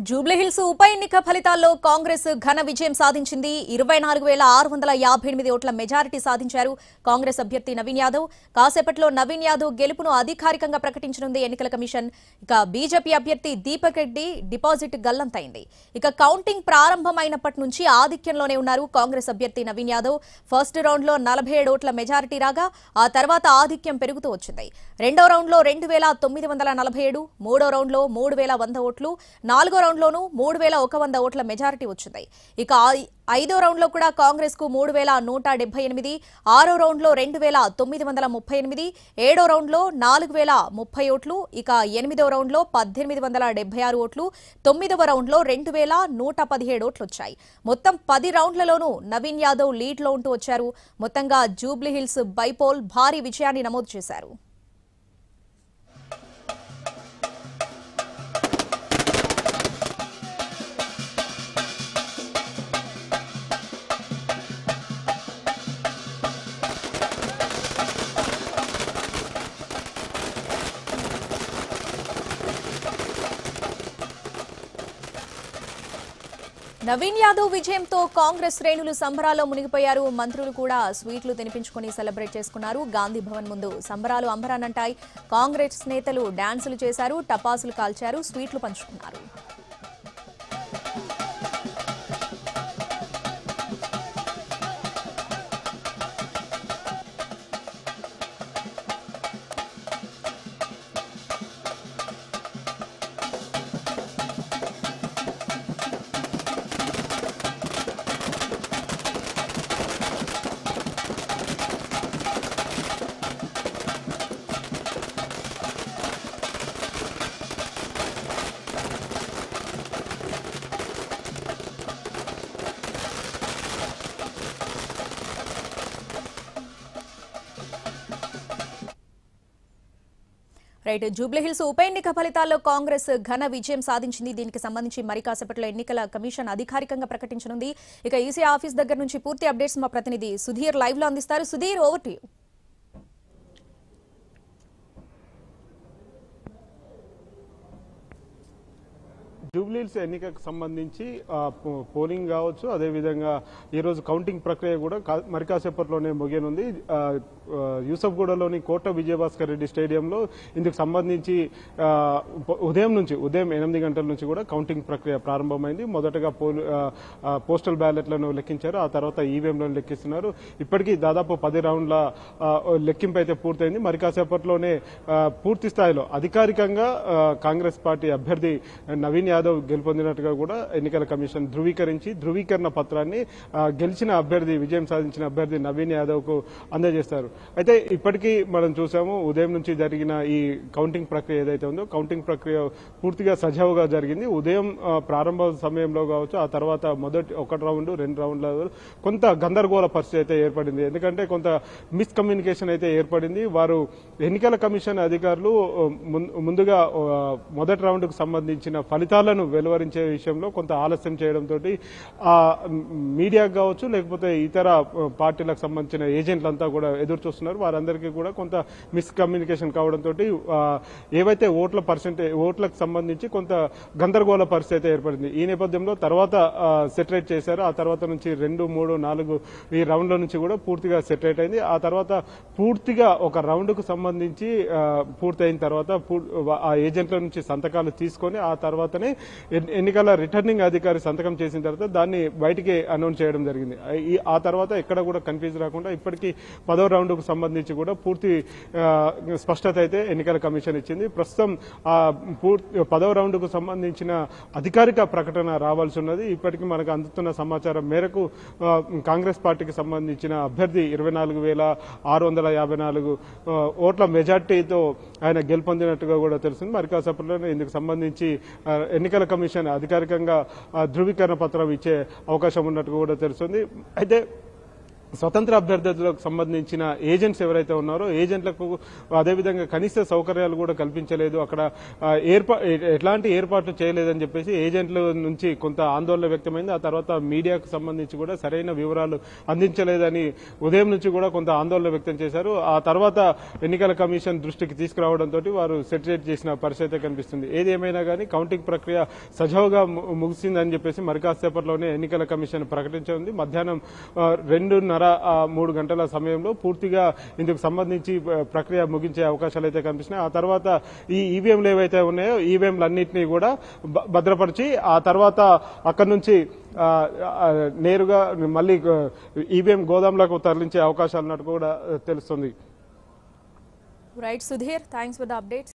జూబ్లీహిల్స్ ఉప ఎన్నిక ఫలితాల్లో కాంగ్రెస్ ఘన విజయం సాధించింది. 24,658 ఓట్ల మెజారిటీ సాధించారు కాంగ్రెస్ అభ్యర్థి నవీన్ యాదవ్. కాసేపట్లో నవీన్ యాదవ్ గెలుపును అధికారికంగా ప్రకటించనుంది ఎన్నికల కమిషన్. ఇక బీజేపీ అభ్యర్థి దీపక్ రెడ్డి డిపాజిట్ గల్లంతైంది. ఇక కౌంటింగ్ ప్రారంభమైనప్పటి నుంచి ఆధిక్యంలోనే ఉన్నారు కాంగ్రెస్ అభ్యర్థి నవీన్ యాదవ్. ఫస్ట్ రౌండ్ లో 47 ఓట్ల మెజారిటీ రాగా ఆ తర్వాత ఆధిక్యం పెరుగుతూ వచ్చింది. రెండో రౌండ్ లో 2,947, మూడో రౌండ్ లో 3,100 ఓట్లు, నాలుగో రౌండ్ లోనూ 3,100 ఓట్ల మెజారిటీ వచ్చింది. ఇక ఐదో రౌండ్ లో కూడా కాంగ్రెస్ కు 3,178, ఆరో రౌండ్ లో 2,938, ఏడో రౌండ్ లో 4,030 ఓట్లు, ఇక ఎనిమిదో రౌండ్ లో 1,876 ఓట్లు, తొమ్మిదవ రౌండ్ లో 2,117 ఓట్లు వచ్చాయి. మొత్తం 10 రౌండ్లలోనూ నవీన్ యాదవ్ లీడ్ లో ఉంటూ వచ్చారు. మొత్తంగా జూబ్లీహిల్స్ బైపోల్ భారీ విజయాన్ని నమోదు చేశారు. నవీన్ యాదవ్ విజయంతో కాంగ్రెస్ శ్రేణులు సంబరాల్లో మునిగిపోయారు. మంత్రులు కూడా స్వీట్లు తినిపించుకుని సెలబ్రేట్ చేసుకున్నారు. గాంధీ భవన్ ముందు సంబరాలు అంబరానంటాయి. కాంగ్రెస్ నేతలు డాన్సులు చేశారు, టపాసులు కాల్చారు, స్వీట్లు పంచుకున్నారు. రైట్, జూబ్లీహిల్స్ ఉప ఎన్నిక ఫలితాల్లో కాంగ్రెస్ ఘన విజయం సాధించింది. దీనికి సంబంధించి మరి కాసేపట్లో ఎన్నికల కమిషన్ అధికారికంగా ప్రకటించనుంది. ఇక ఈసీ ఆఫీస్ దగ్గర నుంచి పూర్తి అప్డేట్స్ మా ప్రతినిధి సుధీర్ లైవ్ లో అందిస్తారు. Sudheer, over to you. Jubilee Hills ఎన్నికకు సంబంధించి పోలింగ్ కావచ్చు, అదేవిధంగా ఈరోజు కౌంటింగ్ ప్రక్రియ కూడా మరి కాసేపట్లోనే ముగియనుంది. యూసఫ్గూడలోని కోట విజయభాస్కర్ రెడ్డి స్టేడియంలో ఇందుకు సంబంధించి ఉదయం 8 గంటల నుంచి కూడా కౌంటింగ్ ప్రక్రియ ప్రారంభమైంది. మొదటగా పోస్టల్ బ్యాలెట్లను లెక్కించారు, ఆ తర్వాత ఈవీఎంలను లెక్కిస్తున్నారు. ఇప్పటికీ దాదాపు 10 రౌండ్ల లెక్కింపు అయితే పూర్తయింది. మరి కాసేపట్లోనే పూర్తి స్థాయిలో అధికారికంగా కాంగ్రెస్ పార్టీ అభ్యర్థి నవీన్ యాదవ్ గెలుపొందినట్టుగా కూడా ఎన్నికల కమిషన్ ధృవీకరణ పత్రాన్ని గెలిచిన అభ్యర్థి, విజయం సాధించిన అభ్యర్థి నవీన్ యాదవ్ కు అందజేస్తారు. అయితే ఇప్పటికీ మనం చూసాము, ఉదయం నుంచి జరిగిన ఈ కౌంటింగ్ ప్రక్రియ ఏదైతే ఉందో కౌంటింగ్ ప్రక్రియ పూర్తిగా సజావుగా జరిగింది. ఉదయం ప్రారంభ సమయంలో కావచ్చు, ఆ తర్వాత మొదటి 1 రౌండ్ 2 రౌండ్ల కొంత గందరగోళ పరిస్థితి అయితే ఏర్పడింది. ఎందుకంటే కొంత మిస్కమ్యూనికేషన్ అయితే ఏర్పడింది. వారు ఎన్నికల కమిషన్ అధికారులు ముందుగా మొదటి రౌండ్ కు సంబంధించిన ఫలితాలను వెలువరించే విషయంలో కొంత ఆలస్యం చేయడంతో మీడియాకు కావచ్చు, లేకపోతే ఇతర పార్టీలకు సంబంధించిన ఏజెంట్లంతా కూడా ఎదురు చూస్తున్నారు. వారందరికీ కూడా కొంత మిస్కమ్యూనికేషన్ కావడంతో ఏవైతే ఓట్లకు సంబంధించి కొంత గందరగోళ పరిస్థితి ఏర్పడింది. ఈ నేపథ్యంలో తర్వాత సెటరేట్ చేశారు. ఆ తర్వాత నుంచి 2, 3, 4 ఈ రౌండ్ల నుంచి కూడా పూర్తిగా సెటరేట్ అయింది. ఆ తర్వాత పూర్తిగా ఒక రౌండ్ కు సంబంధించి పూర్తయిన తర్వాత ఆ ఏజెంట్ల నుంచి సంతకాలు తీసుకొని ఆ తర్వాతనే ఎన్నికల రిటర్నింగ్ అధికారి సంతకం చేసిన తర్వాత దాన్ని బయటికి అనౌన్స్ చేయడం జరిగింది. ఆ తర్వాత ఎక్కడ కూడా కన్ఫ్యూజ్ రాకుండా ఇప్పటికీ 10వ రౌండ్ కు సంబంధించి కూడా పూర్తి స్పష్టత అయితే ఎన్నికల కమిషన్ ఇచ్చింది. ప్రస్తుతం 10వ రౌండ్ కు సంబంధించిన అధికారిక ప్రకటన రావాల్సి ఉన్నది. ఇప్పటికీ మనకు అందుతున్న సమాచారం మేరకు కాంగ్రెస్ పార్టీకి సంబంధించిన అభ్యర్థి 24,654 ఓట్ల మెజార్టీతో ఆయన గెలుపొందినట్టుగా కూడా తెలిసింది. మరి కాసేపట్లోనే ఇందుకు సంబంధించి ఎన్నికల కమిషన్ అధికారికంగా ధృవీకరణ పత్రం ఇచ్చే అవకాశం ఉన్నట్టు కూడా తెలుస్తుంది. అయితే స్వతంత్ర అభ్యర్థులకు సంబంధించిన ఏజెంట్స్ ఎవరైతే ఉన్నారో ఏజెంట్లకు అదేవిధంగా కనీస సౌకర్యాలు కూడా కల్పించలేదు, అక్కడ ఎట్లాంటి ఏర్పాట్లు చేయలేదని చెప్పేసి ఏజెంట్ల నుంచి కొంత ఆందోళన వ్యక్తమైంది. ఆ తర్వాత మీడియాకు సంబంధించి కూడా సరైన వివరాలు అందించలేదని ఉదయం నుంచి కూడా కొంత ఆందోళన వ్యక్తం చేశారు. ఆ తర్వాత ఎన్నికల కమిషన్ దృష్టికి తీసుకురావడంతో వారు సెటిల్ చేసిన పరిస్థితి కనిపిస్తుంది. ఏది ఏమైనా కానీ కౌంటింగ్ ప్రక్రియ సజావుగా ముగిసిందని చెప్పేసి మరి కాసేపట్లోనే ఎన్నికల కమిషన్ ప్రకటించింది. మధ్యాహ్నం 2:30-3 గంటల సమయంలో పూర్తిగా ఇందుకు సంబంధించి ప్రక్రియ ముగించే అవకాశాలు అయితే కనిపిస్తున్నాయి. ఆ తర్వాత ఈ ఈవీఎంలు ఏవైతే ఉన్నాయో ఈవీఎంలన్నింటినీ కూడా భద్రపరిచి ఆ తర్వాత అక్కడి నుంచి నేరుగా మళ్ళీ ఈవీఎం గోదాంలకు తరలించే అవకాశాలు ఉన్నట్టు కూడా తెలుస్తుంది. Right Sudheer, thanks for the updates.